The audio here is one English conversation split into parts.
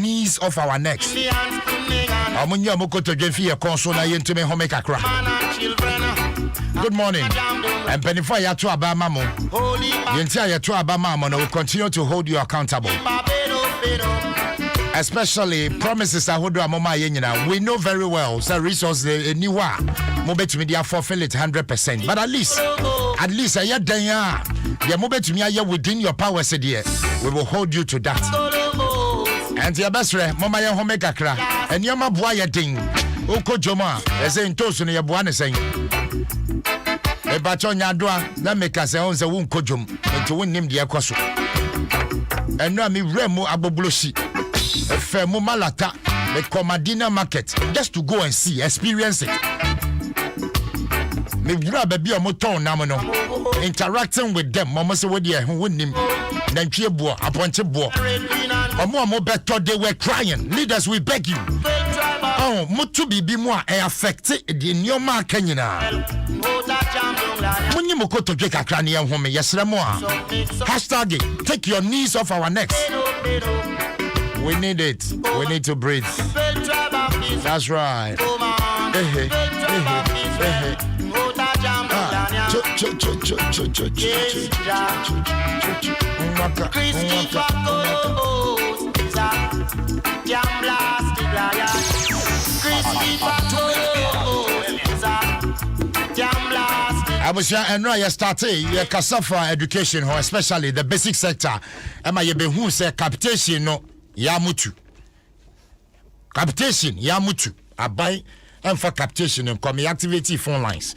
knees of our necks. Amunya mokoto dwemfi console na yentime home kakra. Good morning. And Benifa ya to abama mo. Yentia ya to abama mo, will continue to hold you accountable. Especially promises I hold mama yenyina. We know very well so resources ni wa mo betumi dia fulfill it 100%. But at least I dan ya mo betumi aye within your power said here. We will hold you to that. And your best friend mama ye home kakra. And your ma boa ye ding. Oko joma ese ntosu ne ye boa ne sen. E ba chonya doa na meka se on se won kojom. Enti won nim de ekoso. Eno mi remu agbobloshi. Femo malata the Comadina market just to go and see, experience it. Me grab a beer motor namono interacting with them. Mama say what who win him. Then Chiebo, appointed boy. More better they were crying. Leaders, we beg you. Oh, mutu bibi moi and affected the new market. When you go to take a cranium home, yes, hashtag take your knees off our necks. We need it. We need to breathe. That's right. I was here and now you started your Kasafa education, especially the basic sector. Am I be who say capitation no Yamutu. Capitation, Yamutu. I buy and for capitation and come activity phone lines.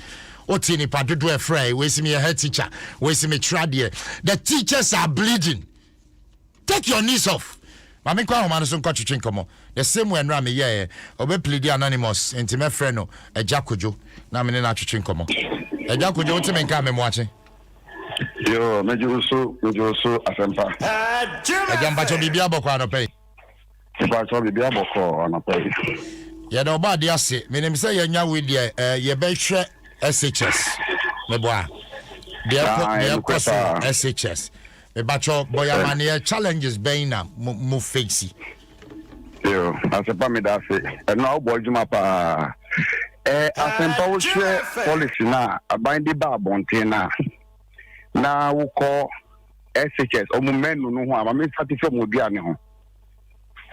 Otini Padudu a fray, we see me a head teacher, we see me tradia. The teachers are bleeding. Take your knees off. Mami kwa manson kochu chinkomo. The same way Rami yeah, obe plead anonymous, intimate friend no, a Jakujo, na mene na chinkomo. A Jakujo utimenka me mwache. Yo, mejuso asempa. Ejamba cho bibia boko anope. Ejamba cho bibia boko anope. Ye no ba dia se, menim se ye nya we dia ye be hwe SHS. Me boa. Dia ko SHS. Me ba cho boya mane challenges being na mo facey. Yo, asempa me da se. E no boy juma pa. Asempa wo hwe policy na abandi ba bonten na we call SHS omumenu no ho amame satisfy mo bia ne ho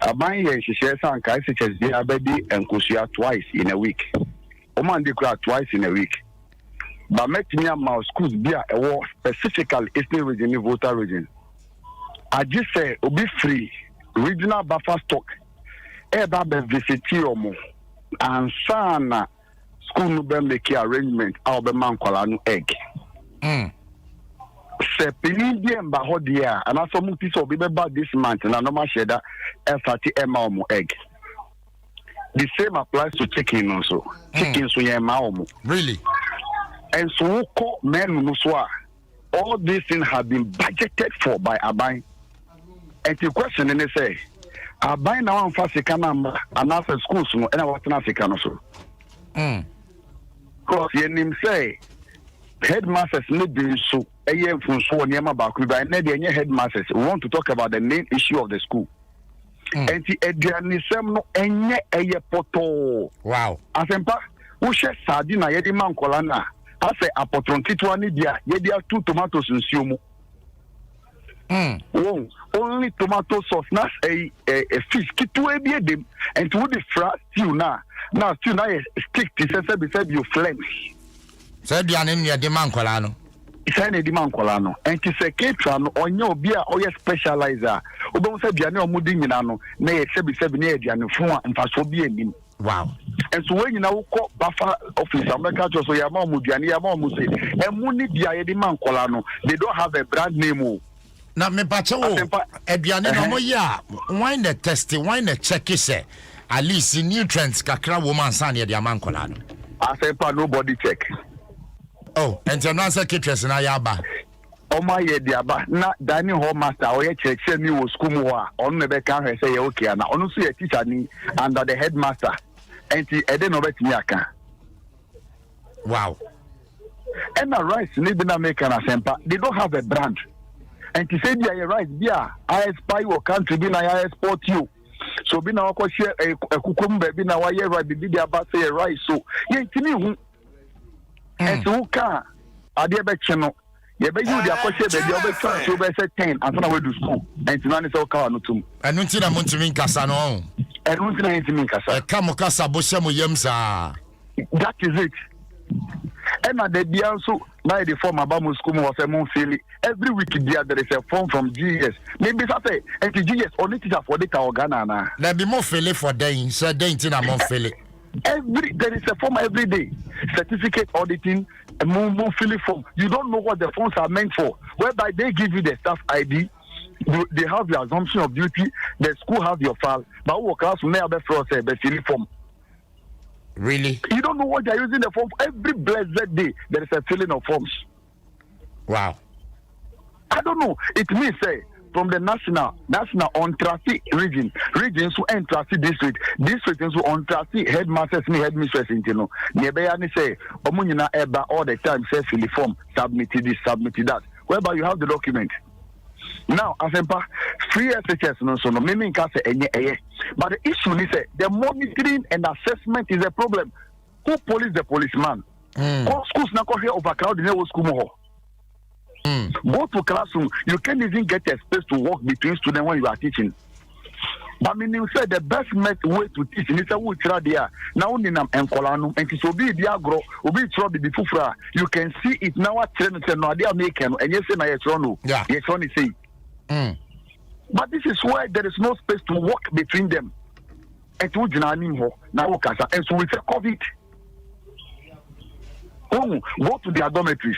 aban ye hihye sanka SHS dey abedi enkosia twice in a week omande kura twice in a week but metimi am schools bia ewo specifically eastern region voter region I just say obi free regional buffer stock e ba be visit omo ansana school no be make arrangement how be man kwala no egg se Pinidian Bahodia, and also Mutis will be about this month, and no more shedder, F30 egg. The same applies to chicken also. Chicken so yeah, really? And so men muswa. All these things have been budgeted for by Abai. And the question and they say, Abai now and fast number and after schools and I was an African also. Because your name say headmasters need be so from so near back by any headmasters want to talk about the main issue of the school. And the Adom no enye eye poto. Wow. Asempa, who share sardina yedi man kolana. I say apotron kitwani dia yedi 2 tomatoes in siumu. Only tomato sauce na a fish kitwe bi edem and to the fry stew na stew na stick to say you flesh. Said you are in your demand colano. It's an demand colano. And to say Catran on your beer or your specializer. Obon said you are no mudinano, nay 77 years and phone and fast for being. Wow. And so when you now call buffer office, America, so your mom would be and your mom would say, and money be demand colano. They don't have a brand name. Now, me pacho, Ediane no ya. Why the testing? Why the check? Say at least the nutrients kakra woman san ya diamond colano. I say, nobody check. Oh, and you're not secretary na yaba. Oh my diaba, na dining hall master or check send me was school on the back and say okay na onu see a teacher ni under the headmaster. And he didn't know nyaka. Wow. And the rice need to make an asempa. They don't have a brand. And to say they are rice, yeah, I spy your country, I export you. So be now ko share a cucumber be now why right be the about say right so yen timi hu and so ka ade be cheno ye be you the akoshe be the obetwa so be say 10 and na we do school and tinani say ka no tum enu ntina mo ntimi nkasa no enu ntina ntimi nkasa e ka mo kasa bo hye mo yam sa that is it. And at the Bianso, by the form about school was a month every week there is a form from GS. Maybe I say, and the GS only teacher for the Ghana. There be more fele for day, so day in more fele. There is a form every day. Certificate auditing, a more filling form. You don't know what the forms are meant for. Whereby they give you the staff ID, they have your assumption of duty, the school has your file, but what class may have a filling form. Really? You don't know what they're using the form. Every blessed day, there is a filling of forms. Wow. I don't know. It means, say, from the national on traffic regions who end traffic district who on traffic headmasters and headmistresses, you know, nearby say, Omunina Eba all the time, say, fill the form, submit this, submit that. Whereby you have the document. Now, as in free SHS, no, maybe in case but the issue is the monitoring and assessment is a problem. Who police the policeman? Schools now here overcrowded in school. Go to classroom, you can't even get a space to walk between students when you are teaching. But meaning you said the best way to teach is a wood there. Now in Encolano and to be the agro, be trouble before you can see it now at train and no idea making and yes, yes, only say. But this is why there is no space to walk between them. And to now and so we say COVID. Go to their dormitories.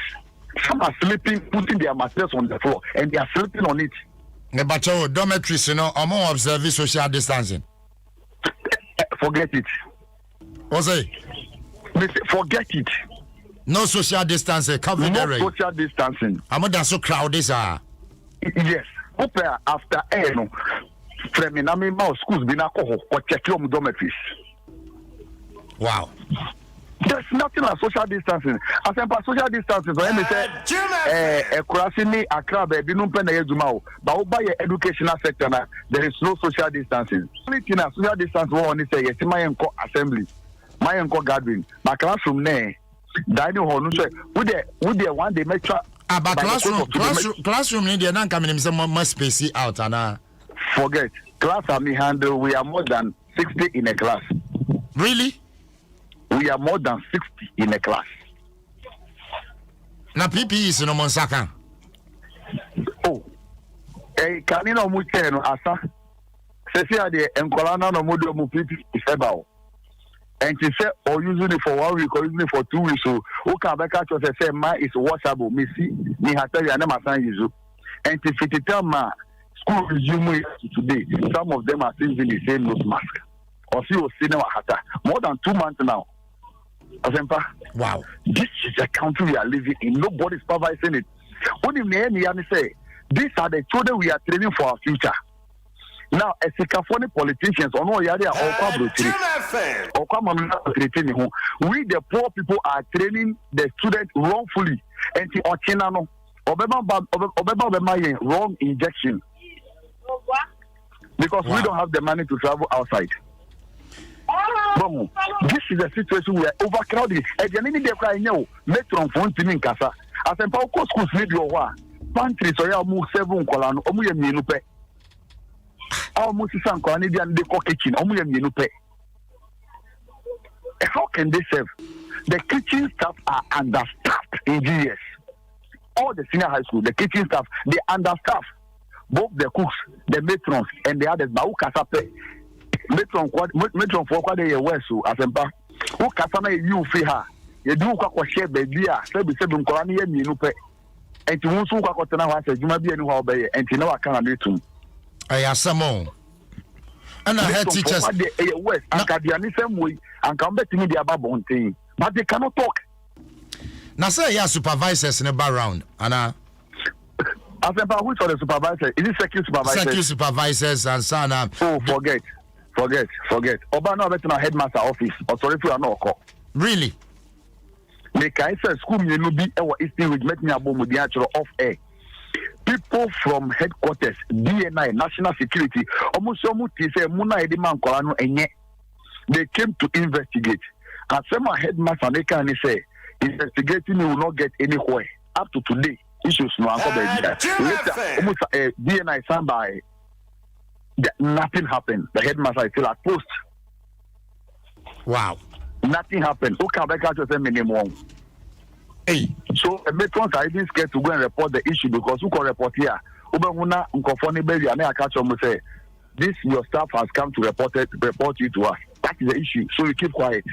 Some are sleeping, putting their mattress on the floor, and they are sleeping on it. But dormitories, you know, are more observing social distancing. Forget it. What's it? Forget it. No social distancing. No social distancing. I'm not so crowded, sir. Yes. After from schools been alcohol or check your dormitories. Wow. There's nothing like social distancing. As in social distancing, so let me say, Kurasini, Accra, baby, no pen but by educational sector, there is no social distancing. Only thing social distance one is yes, my assembly, my gathering, my classroom there, dining hall, no say, would they one day make sure. But classroom India not coming in some more space out and forget class me handle. We are more than 60 in a class. Really? We are more than 60 in a class. Now PPE is no Monsaka. Oh, can you know Mucheno Asa? Sesia de Encolana no Modo PPE is about. And she said, or using it for 1 week or using it for 2 weeks. So, who can back out and say, my is washable, Missy, me has tell you, I never sign you. And if it tell my school resume today, some of them are still using the same nose mask. Or see you cinema hata. More than 2 months now. Wow. This is the country we are living in. Nobody is supervising it. Only me say, these are the children we are training for our future. Now, as a California politicians, or no, we the poor people are training the students wrongfully. And the Obama wrong injection. Because we don't have the money to travel outside. This is a situation we are overcrowded. And the need to cry now, metron phone to me casa. As a power schools need your pantry, so you move 7 colon, omu minupe. Our Musisan Canadian de kitchen, how can they serve? The kitchen staff are understaffed in GS. All the senior high school, the kitchen staff, they understaffed. Both the cooks, the matrons, and the others. But who casape? Matron for what they were so as a bar. Who casana you free her? You do what share baby, 7 colony minupe. And to whom so what you might be anywhere by and to know I can't do to. I have some more. And I had teachers. West and the same way and come back to me the above thing. But they cannot talk. Now say yeah, supervisors in the background. And I said, which are the supervisors? Is it security supervisors? Security supervisors and so on. Oh, forget. Obama went to my headmaster office. Or sorry if you are not call. Really? Make I say school me no be our Eastern which make me a bomb with the actual off air. people from headquarters, DNI, National Security, almost say Muna Ediman Kolano enye. They came to investigate. And some headmaster they can say investigating will not get anywhere. Up to today, issues no uncle later almost DNI stand by. Nothing happened. The headmaster is still at post. Wow. Nothing happened. Who can back out to them anymore? Hey. So matrons are even scared to go and report the issue because who can report here? Ubehuna Nkofoni Baby and I catch them say this your staff has come to report you to us. That is the issue. So we keep quiet.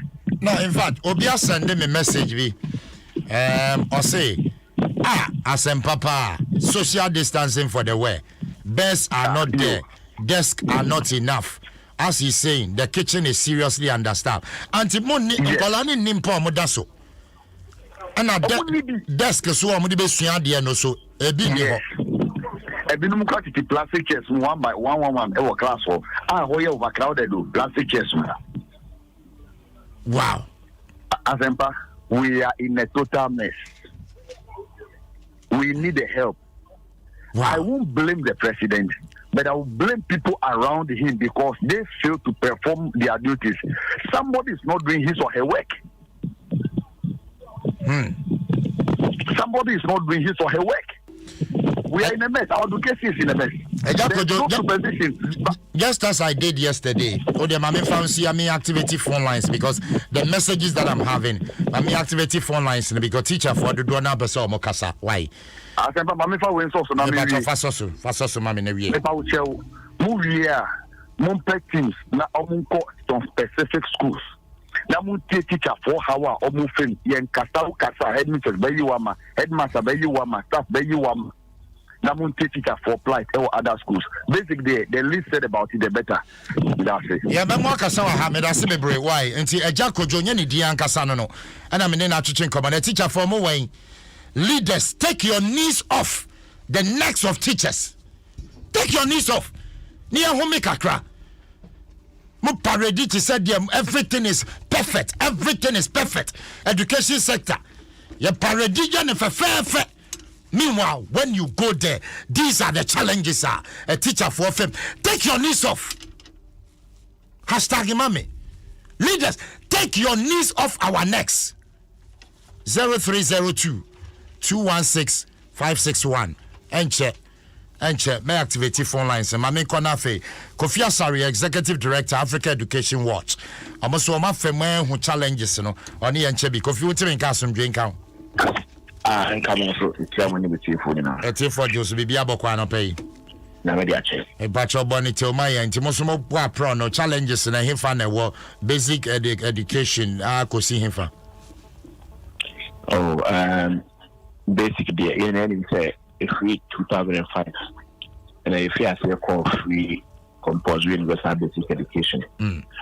No, in fact, Obia send them a message or say Asem Papa, social distancing for the way. Beds are not there, desks are not enough. As he's saying, the kitchen is seriously understaffed. Antimoni Nkolani Nimpo Modaso. And a desk so amudi be sua de no so ebi ni ho ebi no mukati plastic chairs one by one e class for hoye overcrowded do plastic chairs. Wow. Azempa, we are in a total mess. We need the help. Wow. I won't blame the president, but I will blame people around him because they fail to perform their duties. Somebody is not doing his or her work. Somebody is not doing his or her work. We are in a mess. Our education is in a mess. No supervision. Just as I did yesterday, me activity phone lines because the messages that I'm having, me activity phone lines because teacher for the donor person mokasa. Why? I said, "Mami fa wen so na me." Fasoso mami na wie. Me pa wo chew. Move here. Mon teams na omunko some specific schools. Na mun teacher for how omun film yen kasa headmistress be you wama, headmaster be you wama, staff be you wama. Na mun teacher for plight or other schools. Basically, the least said about it, the better. That's it. Yeah, but more kasa ha me that's me break why? Nti eja kojo nye ni dia nkasa no. And I'm in na twetwe nkoma. The teacher for mo wen. Leaders, take your knees off the necks of teachers. Take your knees off. Nia home kakra. Mo parade to say them everything is perfect. Everything is perfect. Education sector. Your parade and fair. Meanwhile, when you go there, these are the challenges. A teacher for fame. Take your knees off. #mami. Leaders, take your knees off our necks. 0302 216 561 Enche may activate phone lines. Mami Konafe Kofi Asari, Executive Director Africa Education Watch. Almost my family who challenges no on the Enche Kofi Utirin Kasum drink out. And coming through the phone now. A tea for Joseph Biabokwana pay. A batch of bonnet to my and Timosumo pro no challenges and a fan war basic education. I could see him for. Basically, in say free 2005, and if you are called free compulsory universal basic education,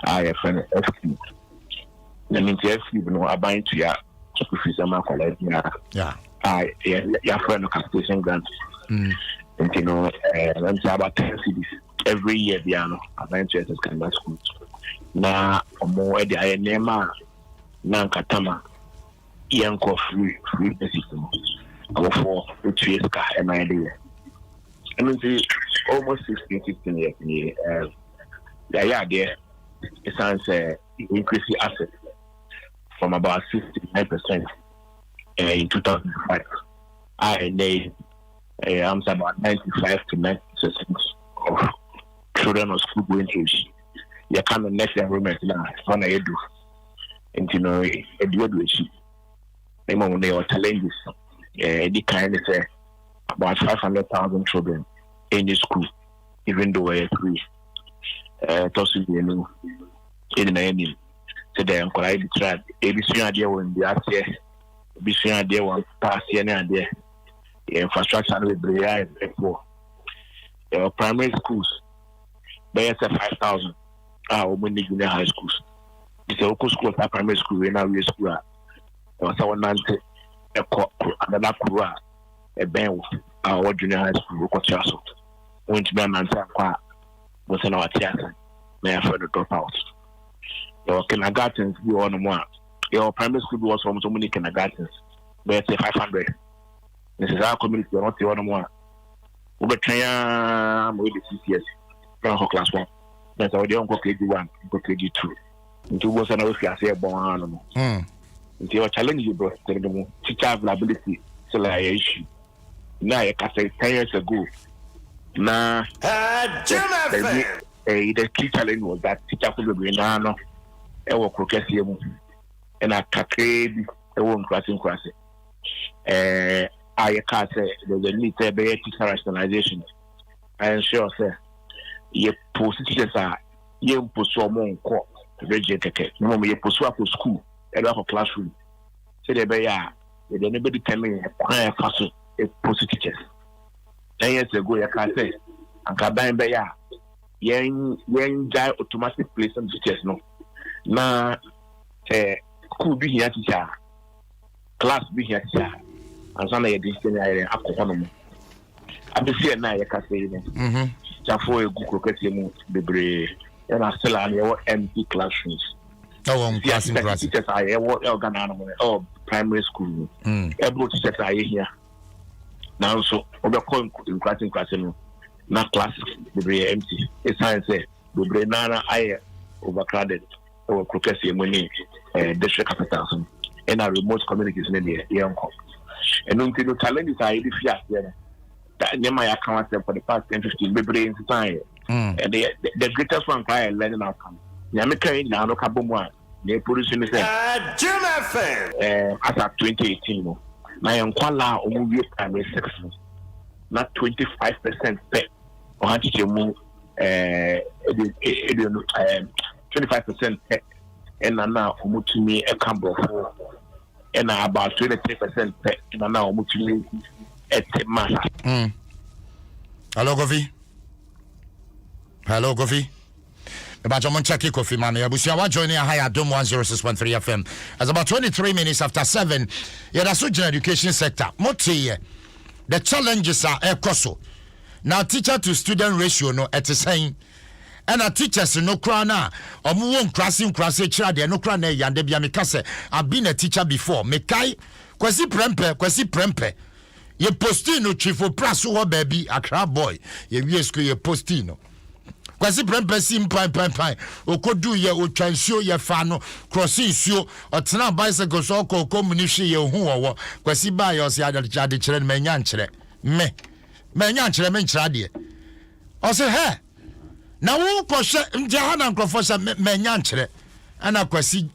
I have an FQ. That means FQ, you know, I bind to your school fees and my college. Yeah, your friend of capitation grant, and you know, and about 10 cities every year. Piano, I bind to your kind of schools. Now, more the I name Nankatama. Yanko free basic for 2 years and idea. I mean, almost 16 years. Yeah, there it sounds increase the asset from about 69% in 2005. I'm about 95 to 90% of children of school going age. You come in next enrollment now. When I do, and you know, they are challenges. They kind of say about 500,000 children in the school, even though we're free. Tossing you know, in the ending. So they are quite tried. ABC idea when they are there, ABC idea one pass here and there. Infrastructure will be very poor. Primary schools, they are 5,000. When the junior high schools, it's a local school, primary school, in our school. Someone Nante, another Kura, a Ben, our junior high school, Kochaso. Went to be an answer was in our theater, may I further drop out. Your kindergartens, you on one. Your primary school was from so many kindergartens, but it's 500. This is our community, not the other one. we train mo the CCS from class 1 that's already on KG1 KG2 into was an officer say bon into your challenge you bro teacher availability so like issue now I can say 10 years ago now the key challenge was that teacher could be no e wo krokese mu e na kakre bi e wo nkrase I can say there's a need to be teacher rationalization and sure say ye positions are ye poso mo nko reje keke no mo ye poso akọ school e do akọ classroom say dey be ya dey no be determine e faso e poso teachers 10 years ago ya can say anka ban be ya yen jai automatic placement teachers no na school bi here teacher class bi here teacher ansana ye discipline aye akọ no mo abesi na ye ka say ne chafo egu krokete mu bebre na still an your empty classrooms classroom teachers aye organ no primary school every teachers aye here now so obekọ in class no na class bebre empty it's science bebre na aye overcrowded or krokete mu ni district capitals in our remote communities in the yanko and until the challenges are the fear that never I can't say for the past 10-15 bebre time and the greatest one cry learning outcome Yamika na no kabomwa na production say Jim FM as at 2018 na yankwala omuwie primary 6 na 25% pe o hanchi mu 25% pe and na omutumi e kambofo and about 23% pe na omutumi etemasa Hello Kofi. Hello Kofi. About your check Kofi man. Yabusia wa joining a high Adom 106.3 FM. As about 23 minutes after 7, yeah, that's the education sector. Moti the challenges are ekoso. Now teacher to student ratio no at the same. And a teachers no krana or mu crossing chira de no krana yande bia mekase. I've been a teacher before. Mekai kwasi prempe. Ye postino chief of praso ho baby Accra boy. Ye wiesku ye postino. Kwasi prempe sim pine. Okodu ye o transio ye fano crossing sio or tena bicycle so ko communishi ye hu wo. Kwasi ba yo si ade chere menya nkyere. Menya nkyere me nkyere de. O se he na wo ko hye nje ha na nkrofo se menya nkyere. Ana kwasi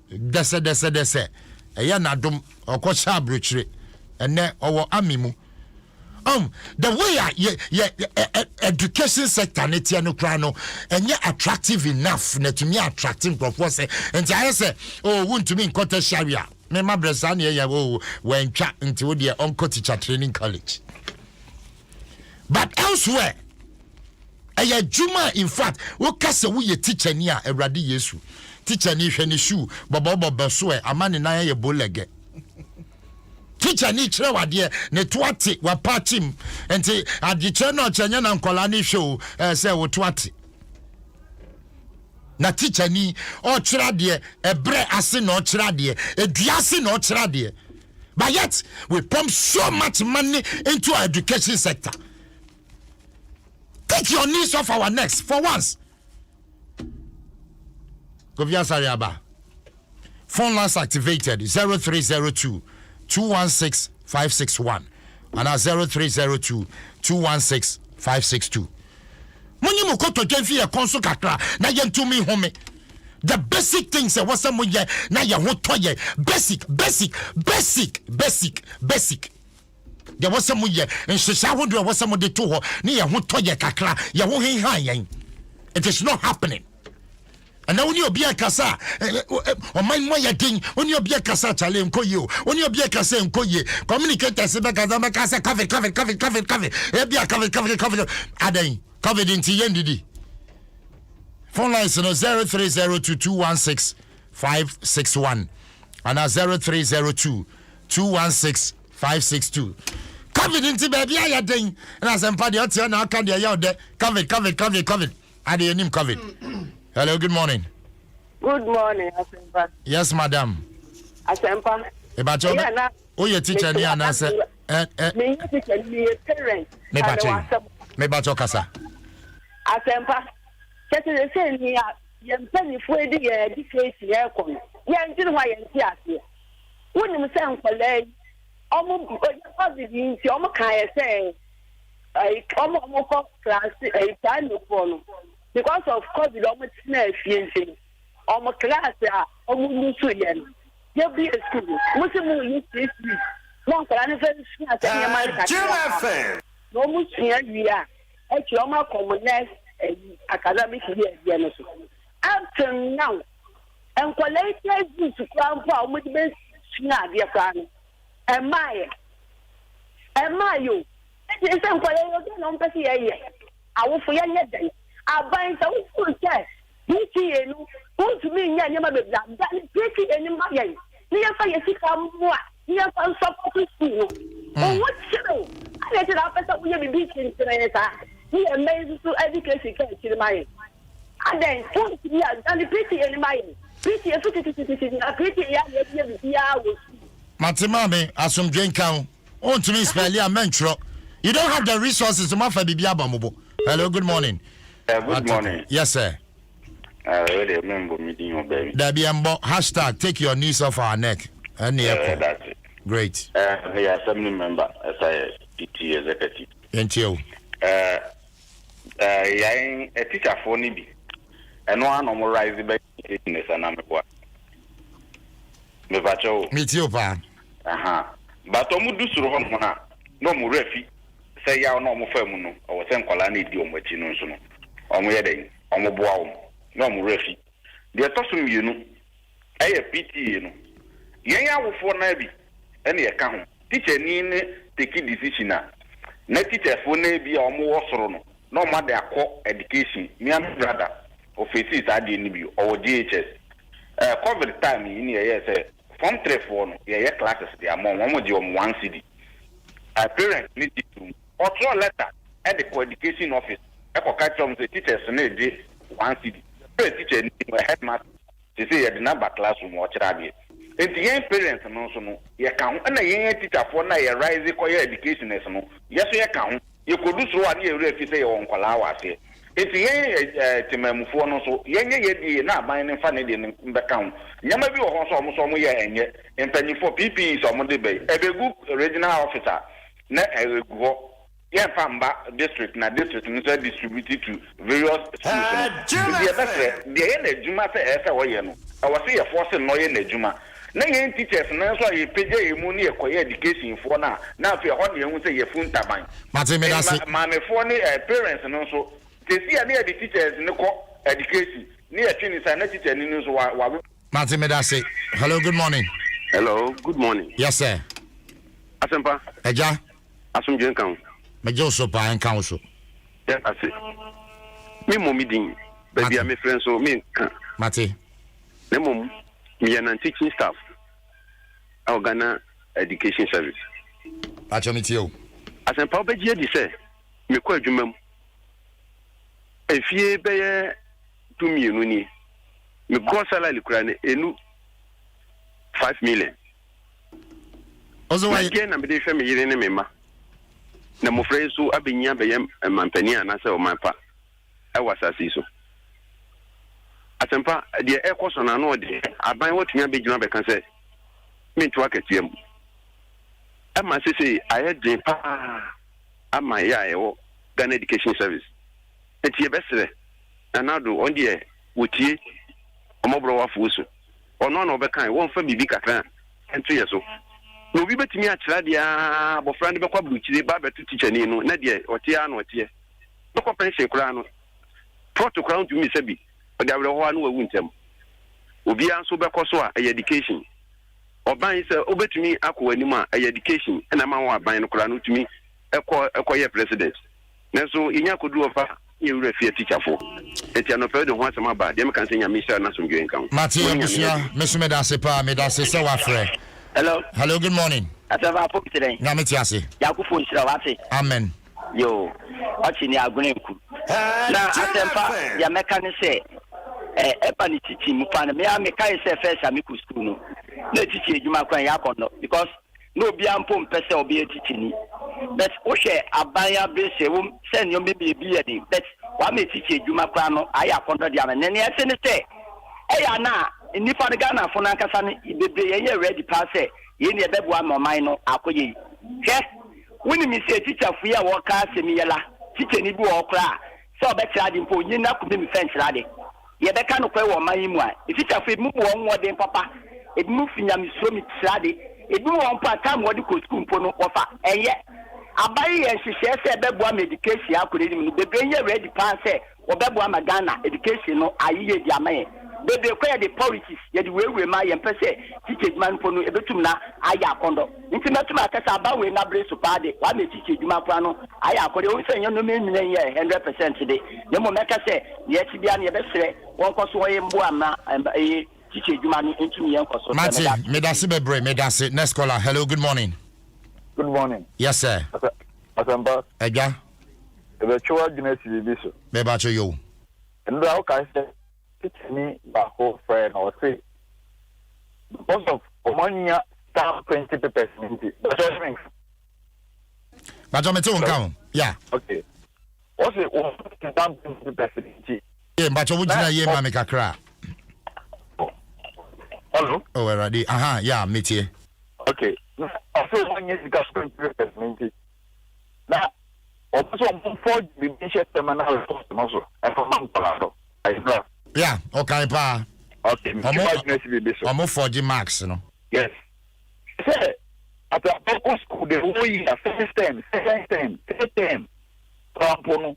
dese. Eya na dom okosha abrochire. Ene owo amimu the way education sector netia no kra no enye attractive enough na to me attracting crop say enti I say oh wuntumi nkota sharia me mabresa na ye wentwa nti wo de onko teacher training college but elsewhere aya juma in fact wo kase wo ye teacher ni a Awurade Yesu teacher ni hwe ni shoe bobo so amane na ye bolege teacher ni chere wade ne toate wa patim enti adiche no chenye na nkola ni hwe say wo toate na teacher ni o chere de ebre ase na o chere de eduase na o chere de but yet we pump so much money into our education sector. Take your knees off our necks for once. Govia Sariaba. Phone lines activated 0302 216 561 and 0302 216 562. Money mo koto genfi e konso kakra na yentumi home. The basic things e wasa mo ye na ye ho toye basic. There was some ye and Shisha would do was some of the two near who toye kakra, ya who hang. It is not happening. And now when you be a casa, or my moya ding, when you be a casa, Charlie and you, when you be a casa and Koye, communicate as a casa, cover, be a cover, adding, covered into Yendidi. Phone lines 0302 216 561 and 0302 216 562. Covered into baby, I ding, and as I'm party out here now, can you out there? Covered. I didn't name covered. Hello, good morning. Good morning, Asempa. Yes, madam. Asempa. About your oh, your teacher, Niana, Me teacher me parents. Me bacho kasa. Asempa. Kete say ni a yempanyifo edi ye education ye kon. Ye ndiri hwa ye nti ase. Wonim say nkwalai omo positive nti omo kan ye say omo ko class time for no because of COVID omo tina afie omo class a omo nusu ye no ye bi school musimu yi history won kala ne fe school atanya man no musia wi a e omo communist academic year no so up till now enkwalai test to kwan for omo di be suna de kwa no emayo it's a nkwalai yo no mpesi ye awofo ye nye dan aban sa wo say BTA no want to me nya nyama be bla BTA ni ma ye ni ya fa ye sika mo a ni ya fa support school no what you I let that person we be beating trainer ni amazing to education can chiri mai and then want to me and the BTA ni mai BTA BTA ya wo Matimame asomdwe nkan on to me spell ya mentro. You don't have the resources to mafa bibia bamobo. Hello, good morning. Good morning. Yes, sir. Already remember meeting your baby. Hashtag take your knees off our neck. That's it. Great. We are assembly member as a PT executive. Thank you. A teacher for Nibi. And one on rise the business and I'm a meet you, pa. But Omudu Surona, no more refi. Say ya no more femuno, or send Colani Diom with Chinusuno. Omuede, Omoboam, no more refi. The Tossum you know, a PT you know. Yaya will for Nabi, any account. Teacher Nine take decision. No teacher for Nabi or more sorono. No matter education, me and brother, or faces at the NB or GHS. COVID time in here, say. From 3-4, yeah, classes, they are more one city. A parent need to or throw a letter at the co-education office. I can catch from the teachers in a day, one city. The teacher need a headmaster to say the number classroom or charity. And the young parents and also know, you count and a young teacher for now, a rising education as no. Yes, you count. You could do so one year if you say on Kalawa. It's a Timam for no so, young ye not buying funny in the count. Yamabi or almost some year and yet, and penny for PP some debate. A good regional officer, net a go, Yafamba district, na district, and distributed to various schools. The end Juma say, I was say a force and no end Juma. Nay teachers, and that's why you pay a money a education for now. Now, if you're on you won't say your phone tabine. Mammy for parents and also. They see a near the teachers in the education. Near Chinese and teacher news. Martin Medase. Hello, good morning. Hello, good morning. Yes, sir. Asempa. Eja. Asum Jenkan. Mejo so pa en council. Yeah, I see. Me mommy din. Baby, I'm a friend so me. Mate. Ne mom. Me an teaching staff. Our Ghana Education Service. Pacho mitio. Asempa obeji di say. Me kwa adwuma. Efie beye 2 million ni me gross salary kura ne enu 5 million ozo wa ye na me de hwe me yire ne me ma na mo frɛ so abenya beye mampani ana sɛ o mampa e wasasi so asempa de ekoso na no de aban wotumi abegyina bɛka sɛ me nto akatiam ama sese ayedin pa ama ya ewo Ghana Education Service. Eti ebesere anado on die wotie omobro wafuso ono na obekan won fa bibi kakra ento yeso no bi betimi a kira dia bofra ne bekwa bruchire ba betu teacher ni no na die otie ano otie bekwa pension kura no protocol to me sabi ogawre ho anu wawu ntem obi anso bekoso a education oban se obetumi akọ anim a education na ma ho aban no kura no tumi ekoye president nenso inya kodu ofa you refer teacher for. It's an offer the once a bad. Them can say, Mr. Nasum Gang. Matthew, Miss Medasepa, Medase, Wafre. Hello. Hello, good morning. As I've put today, Namitiasi. Yakufu Shawati. Amen. Yo, watching Yaguneku. Now, Atempa, Yamakani say, Epanity team, Pana, me, I make I say first, Amiku school. No teaching you, my Yakono, because no be ampo mpese obi etichini but wo hwe abanya brese wo send yo maybe be yedi but wa me tichi edwuma kwa no aya kondo dia me ne ese ne se eya na nipa de Ghana fo na nkasa ne bebre ye ready pass e ye ne bebu amoman no akoye hwe woni mi se teacher fu ya wo ka asemi yela teacher ni bi wo kra so obekira di mpo nyina ku mi fence rade ye beka no kwa wo man mu a teacher fu mu wo nwo de papa e mu finya mi so mi trade e bi wo mpa time wo de ko school mpo no ofa eye abayi ye hihye se bebu am education akore ni mu bebre ye ready pass e wo bebu am Ghana education no ayiye di amaye bebe kwa the politics ye the we ma ye mpese teacher man mpo no ebetum na aya akondo nti metum akasa aba we na bre so paade wa me teacher dwuma kwa no aya akode o se nyo no me nyina ye 100% de ne mo meka se ye ti bia ne ye besere won koso ye mbo ama teacher dwuma no ntumi ye nkoso Mati medase bebre medase next caller. Hello, good morning. Good morning. Yes sir. Asamba Eja ebe chwa gina sibiso be ba cho yo and how can say me back whole friend or say because of Omania down 20%. but I me count. Yeah. Okay. What's it down 20%? Yeah, but you would ye ma me kakra. Hello? Oh, already. Aha, yeah, meet here. Okay. Also 1 year gas 20%. Now also 4 division terminal also and from Manpalado. I know. Yeah, okay, pa. Okay, I'm 4G max, no. Yes. Say, at the local school, the whole year, first term, second term, third term, Rampono.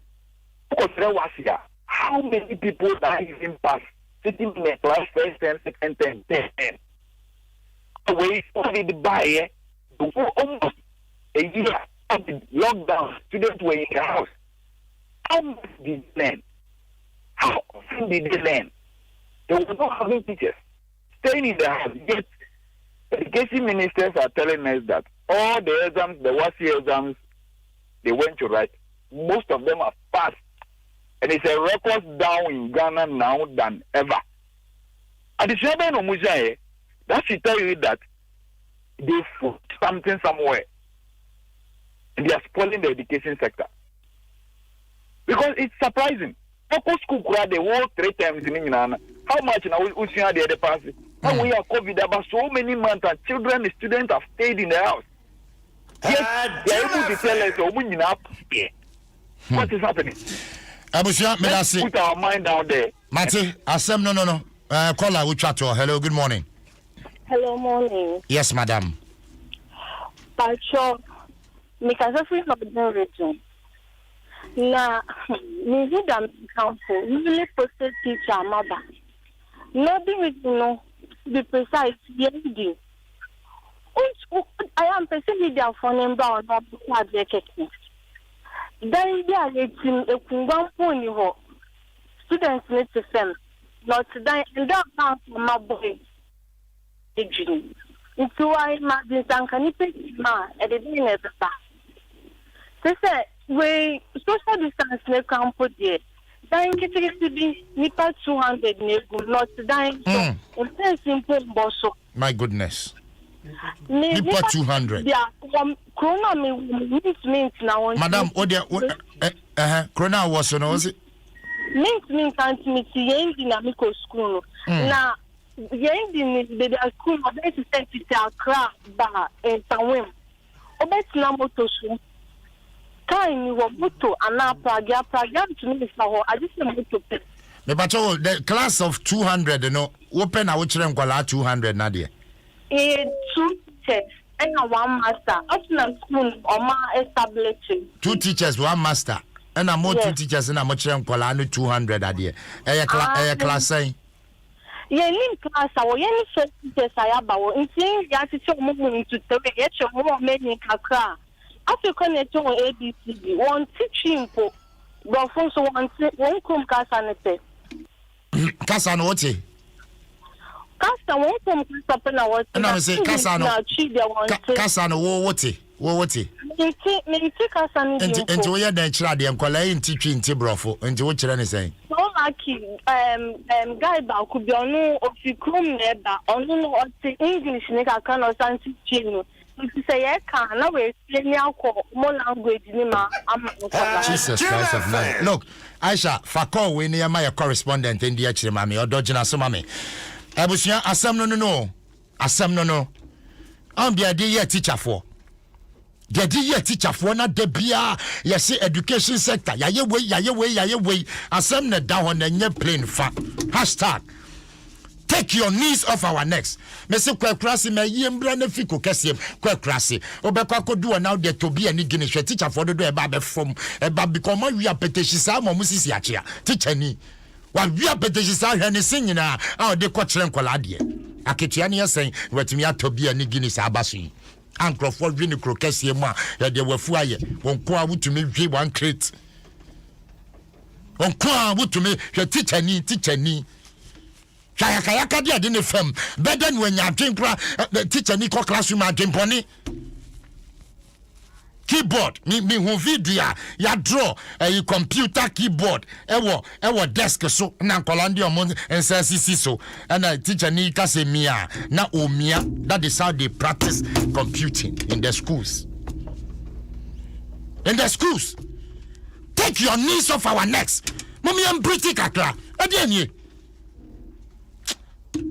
Because there was here, how many people that even pass sitting in the class, first term, second term, third term? Away, only the buyer, to go almost a year of the lockdown, students were in the house. How much did they learn? How often did they learn? They were not having teachers staying in the house. Yet, education ministers are telling us that all the exams, the WASI exams, they went to write. Most of them are passed. And it's a record down in Ghana now than ever. And the same thing on that should tell you that they put something somewhere. And they are spoiling the education sector. Because it's surprising. Local school crowd they work 3 times in England. How much now we see the other pass? How we are COVID about so many months and children, the students have stayed in the house. Yet they are able to tell us what is happening. Let's put our mind out there. Mati, Asem no. Caller, we chat to her. Hello, good morning. Hello, morning. Yes, madam. Pacho, because of the region. Na me who dam council usually posted teacher mother. Nothing with no be precise yendi. I am personally their phone number or not their checking. Then they are getting a kungan pony ho. Students need to send not die and that now my boy. It's why my disancanipe ma at the dinner. They said we social distance ne campo there. Dying to be nipa 200 nego not dying so simple bosso. My goodness. Nipa 200. Yeah, corona means now. Madam, corona was no was it? Means can't meet the dynamical school. Now yendi the school of this is Accra bar and Tawim. Obet na moto so. Time you moto ana praga to me for I just moto. Me pacho the class of 200 no open a which them 200 na there. 2 teachers and 1 master. Optional school or ma establishing. 2 teachers, 1 master. And I'm more 2 teachers and I'm much 200 a day. Class saying. Yeah, in class, our young teachers I about in seeing the attitude moving to the reaction more many kakra. After connecting on ABCD, one teaching for so one come Cassan. Cassan, what? Cassan won't come to our and I say Cassan, what? Into where the child and calling teaching Tibrofo, into what you're saying. So lucky, guy back could be on no of the crew neighbor, on no English, nigga cannot teaching. say can na we any alcohol more language ni ma Jesus Christ of Nazareth. Look, Aisha, Fakor we near my correspondent in the actually mami or dodging so mami. Ebusia asem no. Asem no. Am be a day teacher for. The day teacher for na de bia yes education sector. Ya ye way. Asem na down on the plane fa. Hashtag take your knees off our necks. Me say kwakrasi me yembra na fiko kesem kwakrasi. Obekwa kodu now there to be any gini hwe teacher for do e ba be from e ba become we apetition sa mo musisi achia. Teacher ni wa we apetition sa hwe ne sinyina a de kwakere nkola de. Aketia ne yesen wetimi atobi ani gini sa abaso yi. Ankrofo dwi ne krokese mu a ya de wafu aye. Wonko a wutumi hwe one crate. Wonko a wutumi hwe teacher ni. Kaya dia de ne fam better when you drink the teacher ni ko classroom ademponi keyboard me hu video ya draw a computer keyboard ewo desk so na nkolandi omo nsasisi so and teacher ni kase mia na omia. That is how they practice computing in the schools. Take your knees off our necks. Mommy am pretty kakra adiani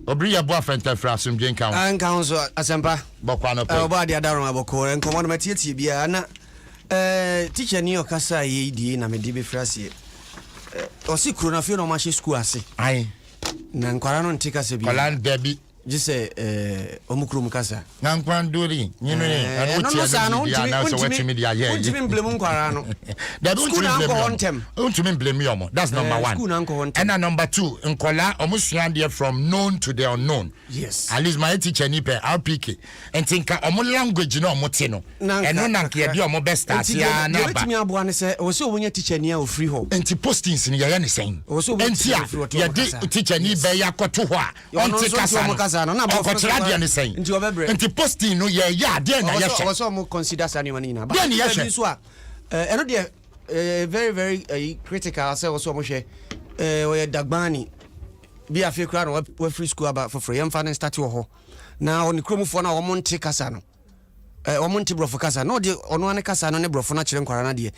Obriya boafenta fra asumdwen kan an kan so asempa bokwa no pe oba dia daron aboko enkomo no matietie bia na teacher ni okasa ye die na mede be frase osi kuro na fe no ma she school ase ai na nkwara no ntika se bia kolan baby jise omukuru mukasa na nkwandori nyino ne anu tia na so wetu media ye untimi blame nkwara no that untimi blame yomo. That's number 1 and number 2 nkola omusuande from known to the unknown. Yes, at least my teacher ni pe RPK and think omo language no omote no eno na nke de omo best start ya na ba wetimi abo ne se wo se owonya teacher ni a o free ho enti postings ni ya ne sen enti ya de teacher ni be ya koto ho a onti kasa no na bo dia ne sen nti obebre enti posting no ye ya de na ya hye wo so mo consider sani mani na ba de ne ya hye so a eno de very critical say wo so mo hwe wo ye dagbani bi afi kra no we free school about for yam fan start wo ho na oni kromufo na wo mo nte kasa no wo mo nte brofo kasa no de ono ane kasa no ne brofo na kire nkwara na de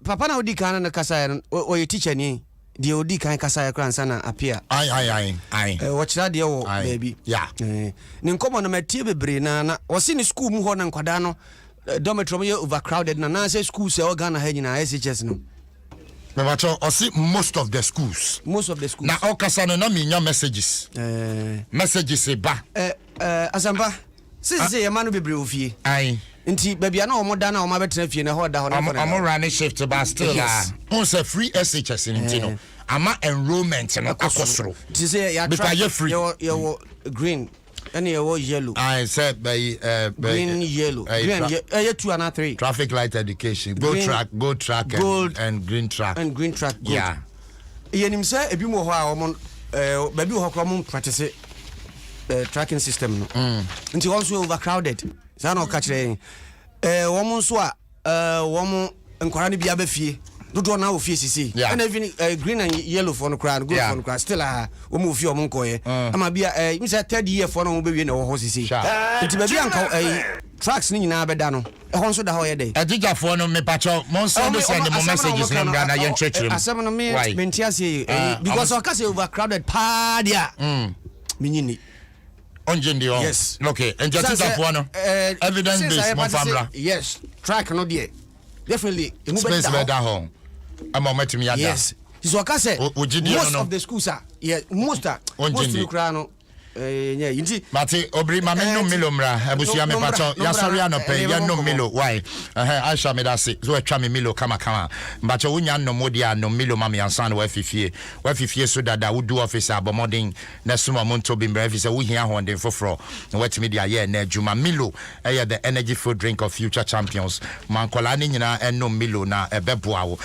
papa na odi kan na kasa no o ye teacher ni de odi kan kasa ya kran sana appear ai wo kira de wo baby yeah ni nkomo no matie bebre na wo si ni school mu ho na nkwada no dormitory ye overcrowded na say school say Ghana ha nyina SHS no me bacho o si most of the schools na okasa no na me nya messages ba asamba sisi ye manu bebre ofie ai nti babia na omo da na omo betena fie na ho da ho na omo run shift ba still on say free SHS nti no ama enrollment no akosoro nti say ya try free you green and you yellow. I said by green, yellow. Green, 2 and 3. Traffic light education. Gold track, gold and green track. And green track. Gold. Yeah. Yenim say ebi mo ho a baby ho kro practice tracking system no. Nti also overcrowded. Say na o ka kire wo so a wo nkwara ne bia ba fie. Dodo na ofie sisi and even green and yellow for no crowd good for no crowd still wo mu ofie o mo nkoye ama bia me say 3rd year for no be we na wo ho sisi nti ba bia nka tracks ni nyina beda no e ho nso da ho ye dey adija for no me pacho mo send mo messages no na yen chechire asem no me ntiase because o ka say overcrowded pa dia minyini onje ndi o yes okay and just that for no evidence based mo famla yes track no there definitely space better home ama matimi yada yes so ka say most of the schools are most no yeah yinti mate obri ma me no milo mra abusia me pacho ya sorry anope ya no milo why Aisha me da say so etwa me milo kama mbacho wunya no modia no milo ma me ansan wa fifie so dada wo do office abomodin na suma monto bi mra fi say wo hia honden foforo na watimi dia ye na adwuma milo the energy food drink of future champions mankola ni nyina eno milo na ebeboa wo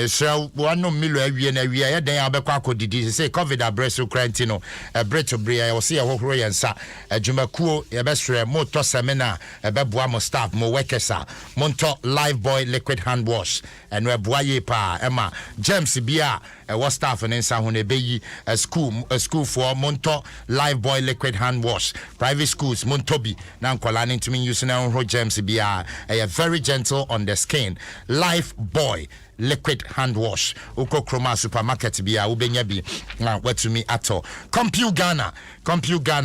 so no milo awie na awie ya den abekwa akodidi say covid abreso quarantine no ebreto bre ya wo say hohoro yensa adwumakuo yebesre moto seminar ebeboa mo staff mo workers monto live boy liquid hand wash eno eboa ye pa ema James bia what staff and insa ho ebeyi a school for monto live boy liquid hand wash private schools montobi na nkwala ntimi use na ho James bia very gentle on the skin live boy liquid hand wash uko kroma supermarket bia ubenya bi na watumi ato Compute Ghana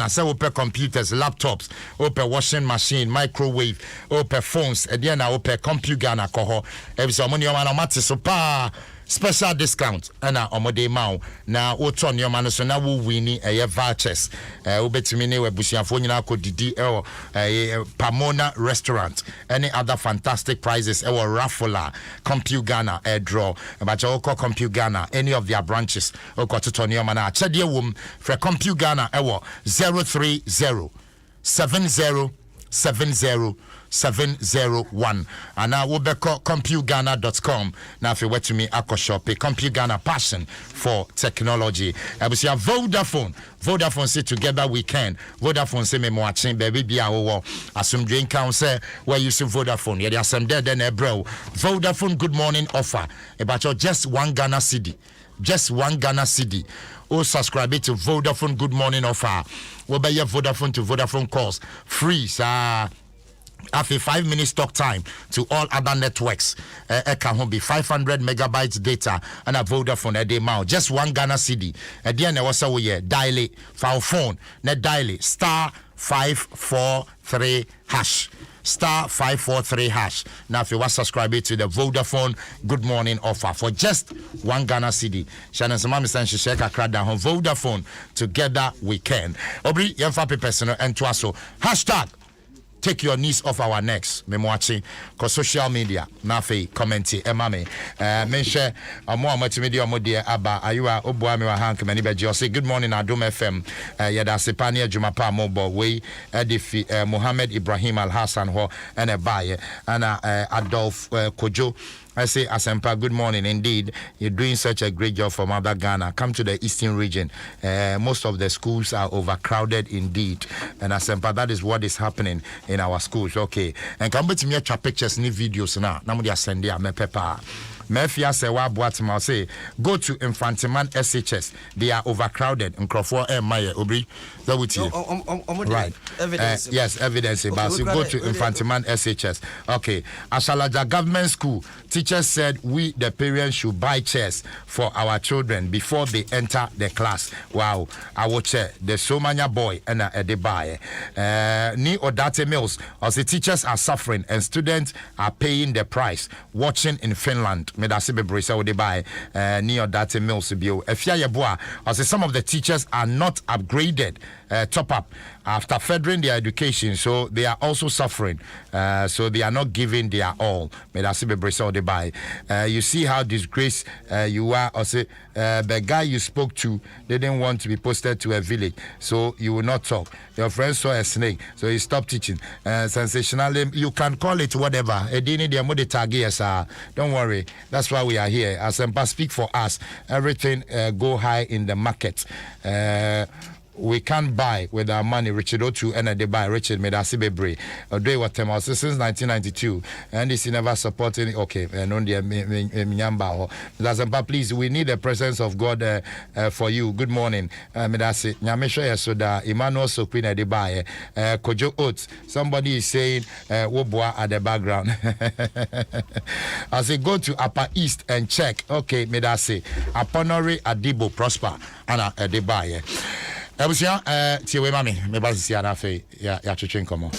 say open computers laptops open washing machine microwave open phones e na open Compute Ghana koho e so money o ma mate so pa special discount ana omode maw na woto ne ma no so na wo wini vouchers obetimi ne webusiafo nyina akodidi Pamona restaurant any other fantastic prizes raffle Compute Ghana draw but you call Compute Ghana any of their branches okoto ne ma na achede wom for Compute Ghana 030 70 701 and now we'll be call ComputeGhana.com now if you went to me Aqua Shop Compute Ghana passion for technology see a Vodafone say together we can Vodafone say me watching baby be our assume drink council where you see Vodafone yeah there's some dead then bro Vodafone good morning offer about your just one Ghana cedi or subscribe to Vodafone good morning offer we'll buy your Vodafone to Vodafone calls free sir. After 5 minutes talk time to all other networks, can be 500 megabytes data and a Vodafone a day now. Just one Ghana cedi. At the end, I was dial it for our phone. Net dial it *543# *543#. Now, if you want to subscribe to the Vodafone Good Morning offer for just one Ghana cedi, Shannon Samami Sanshi Sheka Krada on Vodafone. Together we can. Obri, Yemfa Personal and Dwaso. # take your knees off our necks. Me watching cause social media. Nafe commenti emame. Mention mo media mo dear aba ayua oboa me wa hank mani beji say good morning Adom FM. Yada sepania jumapa mobo we edifi Mohammed Ibrahim Al Hassan ho and a buyer and Adolf Kojo. I say, Asempa, good morning. Indeed, you're doing such a great job for Mother Ghana. Come to the Eastern region. Most of the schools are overcrowded indeed. And Asempa, that is what is happening in our schools. Okay. And come to me at pictures and videos now. Now, I send you a paper. Mefia say wa boatima say go to Infantiman SHS. They are overcrowded. Nkrofo Maya Obri. That would you. Right. Evidence. Yes, evidence. But so go to Infantiman SHS. Okay. Ashalaja Government School. Teachers said we the parents should buy chairs for our children before they enter the class. Wow. Our chair. The Somanya boy and they buy. Ni Odate Mills. As the teachers are suffering and students are paying the price. Watching in Finland. Medasi bebresa wo de buy near data mills bio efia yeboa as some of the teachers are not upgraded top up after furthering their education, so they are also suffering, so they are not giving their all. Medasi bebresa wo de buy you see how disgraced you are. Or say the guy you spoke to didn't want to be posted to a village, so you will not talk. Your friend saw a snake, so he stopped teaching. Sensationalism, you can call it whatever. Don't worry. That's why we are here. As Empa speak for us, everything go high in the market. We can't buy with our money. Richard Otu and they buy Richard Medasi Bebre. Do what since 1992, and this never supporting. Okay, and on the Minyamba. Please, we need the presence of God for you. Good morning, Medasi. Nyamesha Yasoda, Emmanuel Sopina de buy. Kojo Oats. Somebody is saying Wobwa at the background. As they go to Upper East and check. Okay, Medasi. Aponori Adibo Prosper. Anna de buy. Ebusia tiwe mami me ba sisi ana fe ya twetwe nkomo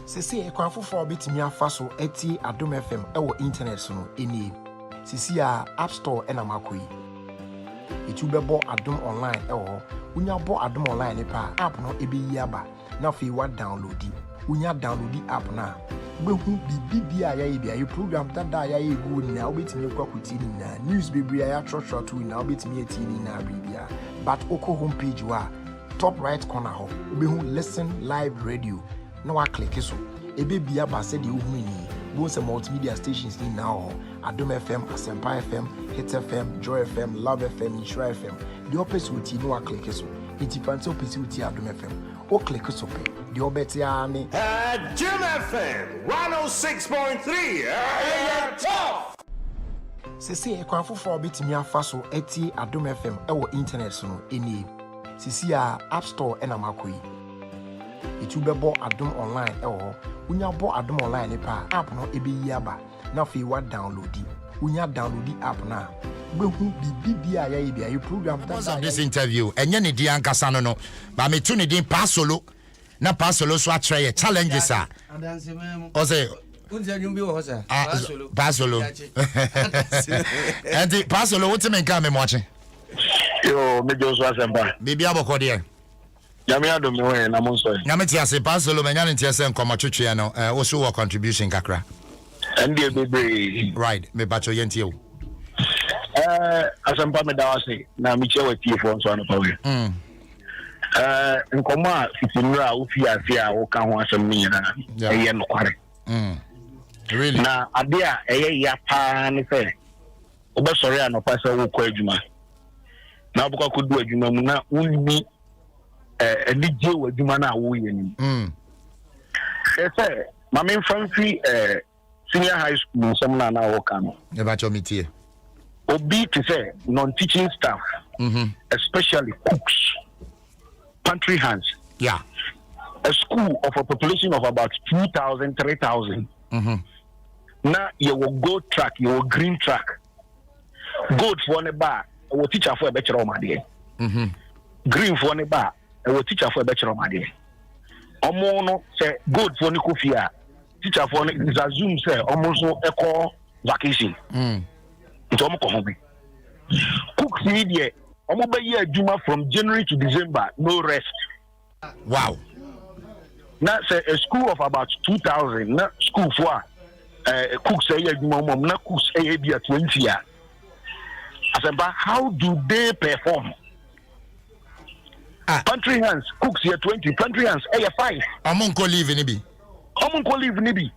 sisi ekwanfofo obetimi afa so eti Adom FM ewo internet so no eni sisi a App Store ena makoyi etu bebo Adom online ewo unya bo Adom online ne pa app no ebeyi aba na fe wa downloadi unya downloadi app na behu bibi aya ibi ayi program tada ya egu na obetimi kwakuti ni na news bebre aya trot na obetimi eti ni na bibia but oko homepage wa top right corner ho obehu listen live radio na wa click so ebe bia ba se de ohu ni both multimedia stations in now. Adom FM, Asempa FM, Hit FM, Joy FM, Love FM, Insure FM. The opposite with you no click so. It's fancy opposite with Adom FM. O click so pay. The obetiani. Adom FM 106.3. Top. Sisi ekwanfo for betimi afa so eti Adom FM ewo internet so no eni. Sisi a App Store ena makoyi. Itu bebo Adom online ewo. Unya bo Adom online ne pa app no ebe yi aba. Na fe wa download. Unya download app na. Behu bibia ya bia you program that this interview enye ne di ankasa no ba me tu ne din pa solo na pa solo so atray challenges a o say pa solo and pa solo what me nka me moche yo me jo so asempa bibia boko de nyame adom me we na mo so nyame ti ase pa solo me nyane ti ase nkomo twetwe no wo so wo contribution kakra and the baby right me bacho yenti o asempa me da wase na mi chewe tifo so no pawe nkoma fitinura ofi afia wo ka ho asem ni na eye no kware really na ade a eye ya pa ni fe obesori anopa se wo kwa adwuma na obuka kodu adwuma mu na unni enije wo adwuma na wo ye ni say mama mfanfi senior high school some na wo ka no e ba cho mitie obi to say non-teaching staff, especially cooks, pantry hands. Yeah. A school of a population of about 2,000, 3,000. Now you will go track, you will green track. Gold for one bar, I will teach her for a better of my day. Green for one bar, I will teach her for a better of my day. Omono say gold for Nikofia, teacher for Zoom say almost a call vacation. Cook feed ye. Omoba year Juma from January to December, no rest. Wow. Now say a school of about 2,000. Not school for cooks a year Juma mom. Not cooks a year 20 year. I said, but how do they perform? Pantry hands cooks year 20. Pantry hands a year 5. Among leave in Ibi. Among leave in Ibi.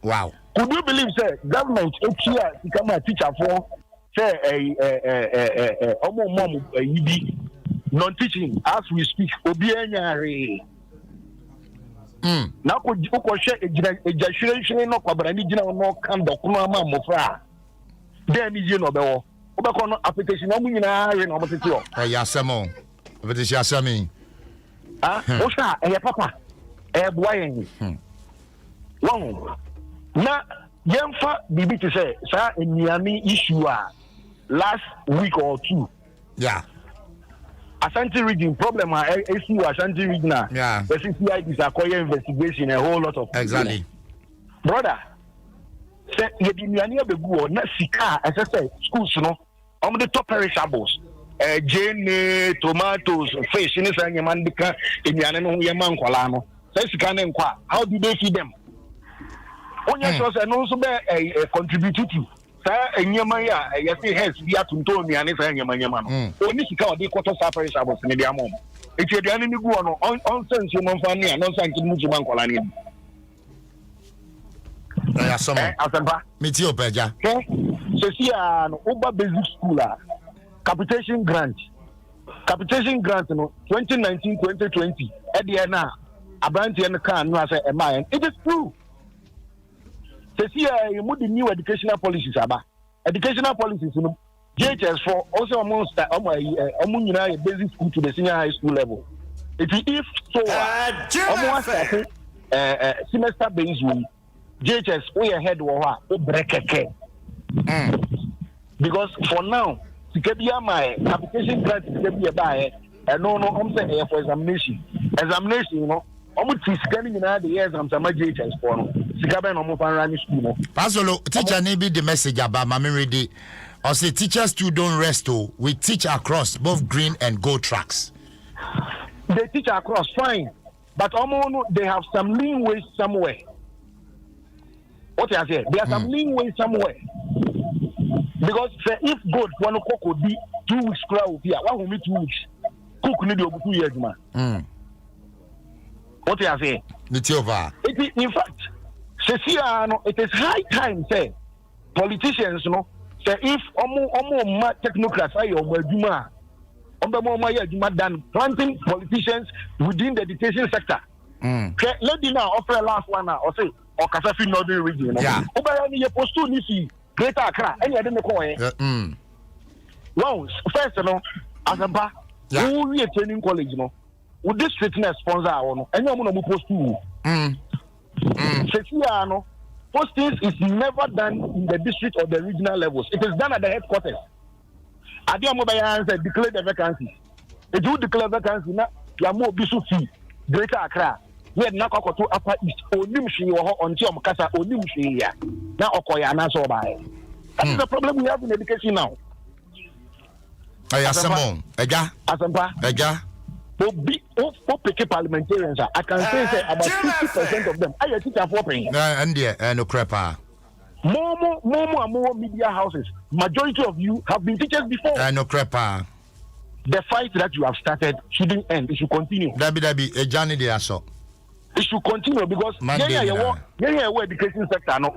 Wow. Could you believe, sir, government each year become a teacher for, say, non-teaching as we speak? Now, could you share a generation no Kabrani no come the Kunama Mofra? Then you know the Obacono application. Oh, yes, Samo. But it's Yasami. Osha, a papa, a boy. Long. Na yemfa bibi to say sa eniami issue last week or two. Yeah. Ashanti region problem issue Ashanti region. Yeah. The CCI is a investigation a whole lot of exactly. People. Brother, say ye di eniani abegu na sika as I say schools no the top perishables. Jane, tomatoes, fish, ni sa nyaman dika eniani no yeman kwala no. Say sika na nkwa. How do they feed them? Onye so say no so be contribute to say enyema ya say heads bi atunto mi ani say enyema no oni sika odi kwato sapere sabo se ne dia mom eti dia ni gu no on sense no fa ni no san kid mu juma nkola ni ya somo asempa meti opeja so see no oba basic school capitation grant no 2019-2020 e dia na abrantie no kan no say it is true. You move the new educational policies about educational policies. JHS for also amongst basic school to the senior high school level. If so, almost semester based way, JHS we ahead or break because for now, my application grant is by no, I'm saying for examination, you know. Almost scanning in the years I'm some JHS for no. Pasolo, teacher maybe the message about Mami ready. Or say teachers too don't rest. We teach across both green and gold tracks. They teach across fine, but they have some leeway somewhere. What I say, there are some leeway somewhere. Because if gold one cook would be 2 weeks crowd here, one will be 2 weeks. Cook need to 2 years, man. What I say? It's over. In fact. It is high time, say, politicians, say if omo technocrats are your than planting politicians within the education sector. Let me now offer last one now, or say, or Kasafi Northern region. Yeah. You post to Nisi, Greater Accra, and you didn't coin. Well, first, as a bar, who we training college, with this fitness sponsor, and you're going to post to. Postings is never done in the district or the regional levels. It is done at the headquarters. Adom 106 declare the vacancy. If you declare vacancy, now you are more bisu fee. Greater Accra. We had not got to upper east. Onimshi or until Mukasa Onimshi. Now Okoya Naso by. That is the problem we have in education now. Asamon, Ega. Parliamentarians, I can say about 50% of them. I teach for paying. No crepa. More media houses. Majority of you have been teachers before. No crepa. The fight that you have started shouldn't end. It should continue. Dabi, a journey there so. It should continue because education sector no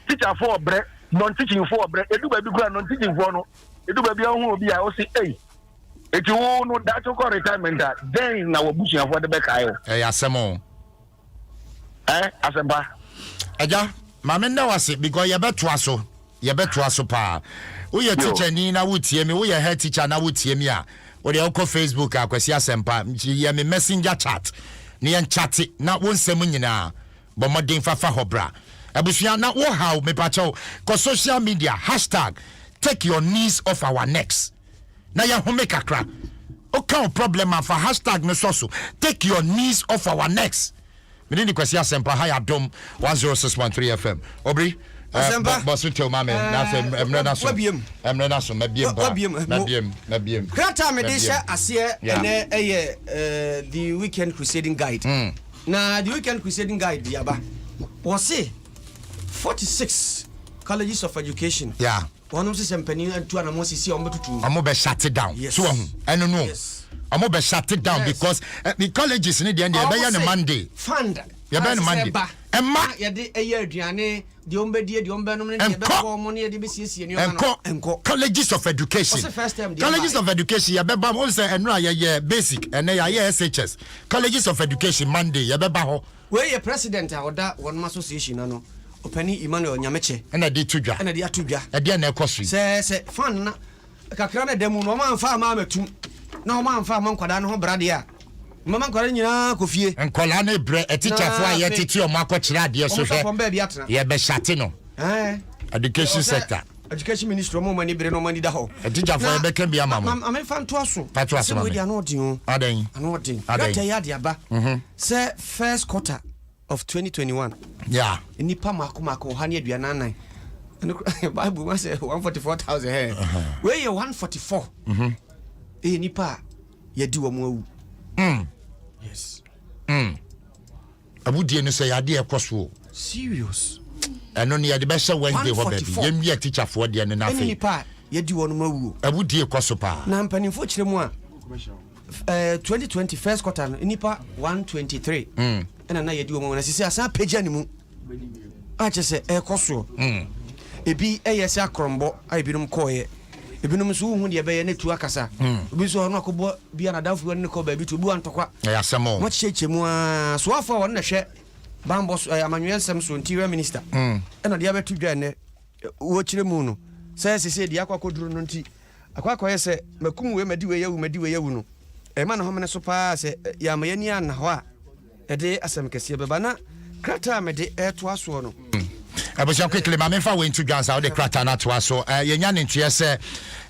teacher for bre non-teaching for bre edu baby grant non-teaching for no edu baby who obi a o say hey if you no that to call retirement that then na obusia for the back ayo asemo asemba eja mama nda wase because ye beto aso pa wo ye teacher ni na wotie me wo ye head teacher na wotie me a wo de ko Facebook akwasi asempa ye me messenger chat ne en chat na wo nsem nyina bo modern fafa hobra abusia na wo how me pacho ko social media #take your knees off our necks na ya home kakra o kan problem afa #no so take your knees off our necks me ni kwasi asempa hi Adom 106.3 FM obri boss tell mama na say emre na so mabiem krata me dey share ase ene the weekend crusading guide na the weekend crusading guide yaba was say 46 colleges of education. Yeah. One of them penny and two and almost see on to. I'm be shut it down. Yes. So I don't know. I'm be shut it down because the colleges need the end by Monday. Fund. You by Monday. And ma ya de a year Diane, the ombedi, the ombenom, money, the BCS and colleges of education. Colleges of education, ya beba once and ya basic and ya SHS. Colleges of education Monday, ya beba. Where your president or that one association, no. Openi Emmanuel Nyameche ena di tudwa ena di atudwa e dia na ekoso se fan na kakra na demu no man fa ma matum na o man fa man kwada no ho brade a mama kwada nyina kofie enkola na bre teacher fo aye titi o makokire ade so hwe ye be shate no education sector education ministry mo mani bre no mani da ho teacher fo ye be kan bia mama am fa nto aso mama we dia no odin o adan that ya dia ba say first quarter of 2021. Yeah. Nipa mako hani aduana nan. Bible was 144,000 here. Where you 144. Nipa yedi wo mu awu. Yes. Abudie no say ade ekoso. Serious. Eno ne yade be hye Wednesday ho baby. Yem wi teacher fo de ne na fe. Nipa yedi wo no mu awu. Abudie ekoso pa. Na mpanimfo kire mu a 2020 first quarter nipa 123. Ena na yedi wo mu na sisi asa page ani mu a chese ekoso ebi eyese akrombo a ebinom koye ebinom so hu de be ye netu akasa obi so no akobo bia na danfo ne ko ba bi to bu antokwa ya samo mo cheche mu a so afọ won na hwe bambos Adom Nsem so interior minister ena de abetu dwa ne wo kire mu no se de akwakoduro no nti akwakoye se makum we madi we yawu no e ma na homene so pa se ya mayani an ho a ede asem kese beba na krata me de to aso no abusha quickly ma me fa we into gas out the krata na to aso yenya ne ntie se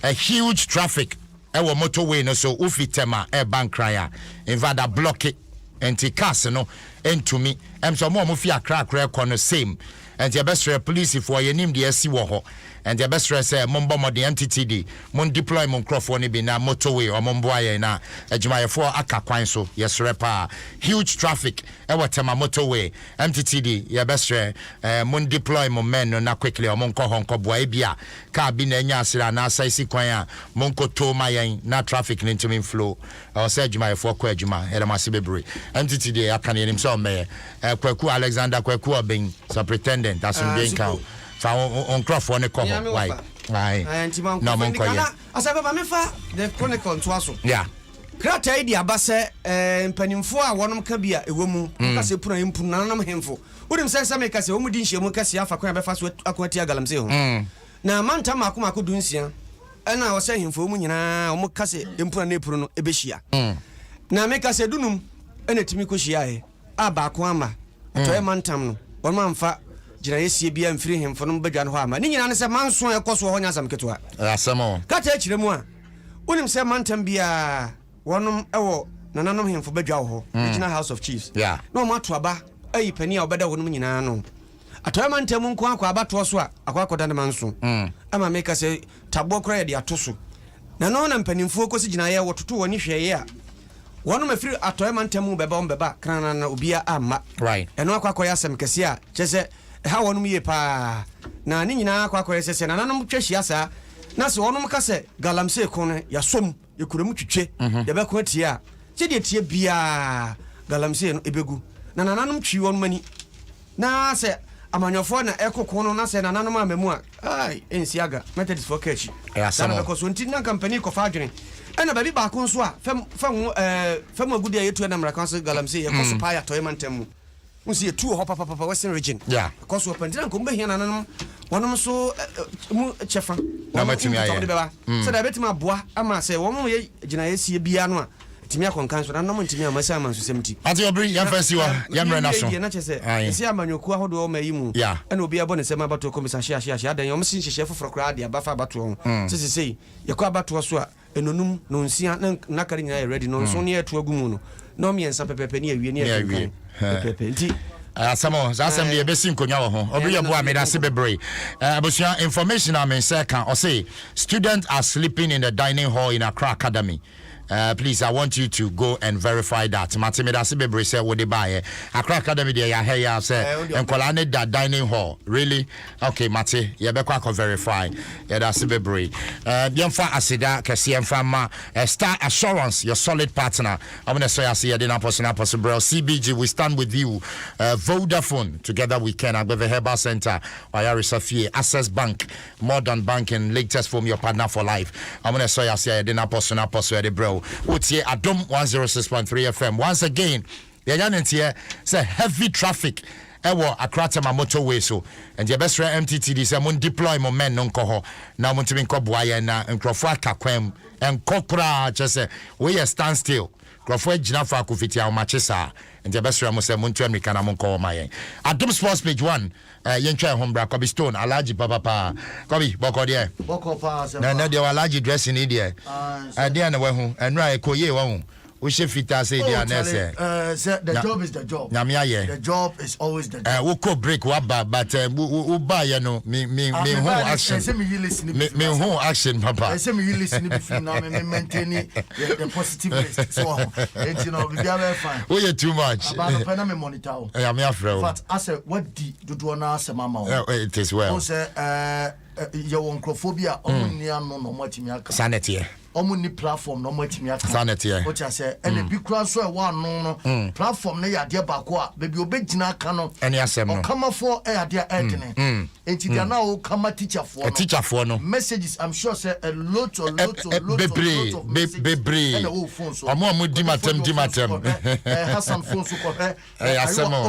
a huge traffic e wo motorway no so ufitema e bankran ya invada block it anti cars no entumi so mo fi akra kɔ no same and the best police for your name the SC wo and the best say mombo mo the NTTD mon deploy mon crofo ne bi na motorway or mombo aye na adwumayefo aka kwan so yes repa huge traffic e watema motorway MTTD your best mon deploy mon men na quickly mon ko honko boa bia ka bi na nya asira na asisi kwan a mon ko to mayen na traffic ne ntumi flow o say adwumayefo kwa adwuma e ma se bebre MTTD aka ne nim so me Kwaku Alexander Kwaku Obin so pretendent as in being count fa on crofo ne ko why na mon ko ye asaba me fa the chronicle Dwaso yeah krata idi abase mpanimfo a wonom ka bia ewomu ka se puna impu nanam hemfo wodim se me ka se omu di nhyiamu ka se afa kwan be fa so akwati agalamse ho na manta mako dunsia na wo se hemfo omu nyina omu ka se impu na epuru no ebehia na me ka se dunum ena timi ko hia e abako ama to mantam no won amfa gina yesie bia mfiri hemfo no badwa no ho ama ni nyina ne se manso ekoso ho nya sam ketwa asamo kata akire mu a wonim se mantam bia wonum ewo nananom hemfo badwa ho regional house of chiefs yeah no mato aba ayi pani a obeda wonum nyina no atoy mantam nko akwa abato so a akwakoda ne manso ama meka se tabo kra ye de atoso na no na mpanimfo kosi gina ye wototo woni hweye a wonu mafiri atoy mantam beba beba kana na obia amma right eno akwakoya asem kese a chese ha wonum ye pa na ni nyina akwakoya sese na nanom twahia sa na se wonum kase galamse kon ya som ye kuremu twitwe ye be ko tie a che de tie bia galamse no ebegu na nanom twi wonum ani na se amanyofo na ekoko no na se nanom amamu a ai ensiaga methodist for kachi na ko so ntin na company ko fa adwene ena baby ba ko so a fam agudi ayetu na mraka so galamse ye ko so pa ya toy mantem unsi ye tu ho papa western region yeah ko so pantina ko mbe hia nanom wonom so mu chefa na matimi aye so da betima boa ama se won ye gina yesie bia no a timi akonkan so nanom ntimi amasa amanso semti ati obri ya fasi wa ya mre na so na chese esi amanyoku ahodo o mayimu ena obi abo ne sema bato komisa hia adan yom sin hye foforo kra de abafa bato sisi sei ye ko abato so a enonum no nsia na kare nyina ready no so ne eto agumu no no miensa pepepe ne awie ne awie pepepe nti asamo zasem de besin konya wo ho obri yebo ameda se bebre abusia information amen say kan o say students are sleeping in the dining hall in Accra Academy. Please, I want you to go and verify that. Matimida Sibebre said, "What they buy? Accra Academy, they are here." Say, and Kolane that dining hall. Really? Okay, Mati, you better verify. Yeah, that's Sibebre. Yamfa Asida, Kasiamfama, Star Assurance, your solid partner. I'm gonna say I see you dinner person, bro. CBG, we stand with you. Vodafone, together we can. I'm with the Herbal Center, Oyari Safie, Access Bank, Modern Banking, latest from your partner for life. I'm gonna say I see you dinner person, bro. What's here Adom 106.3 FM. Once again, the agent here say heavy traffic. Ewo akrata ma motorway so and the best MTTD say mon deploy mo men non ko na mon timi ko boaye na nkrofo akakwam en kokra just say we stand still nkrofo agina fa akofiti a mache sa and the best mo say mon tu America na mon ko mayen Adom Sports page 1 yentwa hombra Kobi Stone Alaji papa Kobi boko de boko pa na de Alaji dressing ni de dia na wahu enra ekoye wahu we should fit as say the job is the job. The job is always the job. We could break waba, but we buy me whole action. Me whole action, papa. I say me listen before now. Me maintain the positive list. So you know we are very fine. We are too much. About the me monitor. I am afraid. But I say what do na say mama? It is well. I say your oncophobia. No matimi aka. Sanity. Omuni platform no matimi aka. Sanity. What I say and be cross so one no platform na ya de bako a baby obegina aka no. Any asem no. Come for e ade edene. Enti dia na o come teacher for. A teacher for no. Messages I'm sure say a lot of bebre. Omo di matem. Hassan phone so ko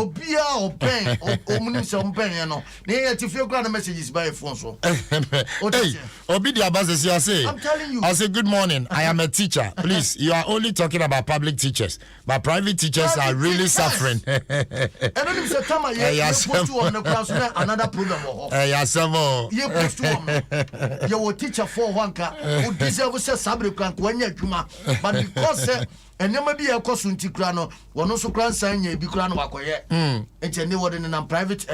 obia open omuni se open no. Na e ti fie kra na messages by phone so. Hey, obi dia base say. I'm telling you. I say good morning. I am a teacher. Please, you are only talking about public teachers, but private teachers are really suffering. And then say tama you put to on the class another program. You put to you will teacher for one ka who deserve say sabre kan ko anya adwuma but because enema bi e koso nti kura no wono so kura nsanya bi kura no wakoye enti ne wode ne na private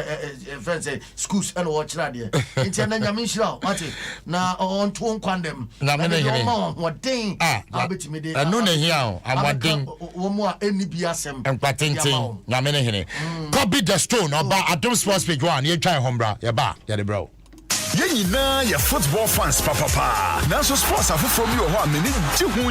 friends schools and watch radio enti na nyame nhira wate na on to kwandem na me ne hene woden abetimi de anu ne hia o amoden wo mu a eni bi asem empatenten nyame ne hene copy the stone oba Adom Sports page 1 ye try hombra ye ba ye de bro ye nyina ye football fans papa na so sports afoforo mi wo ho a me ni ji hu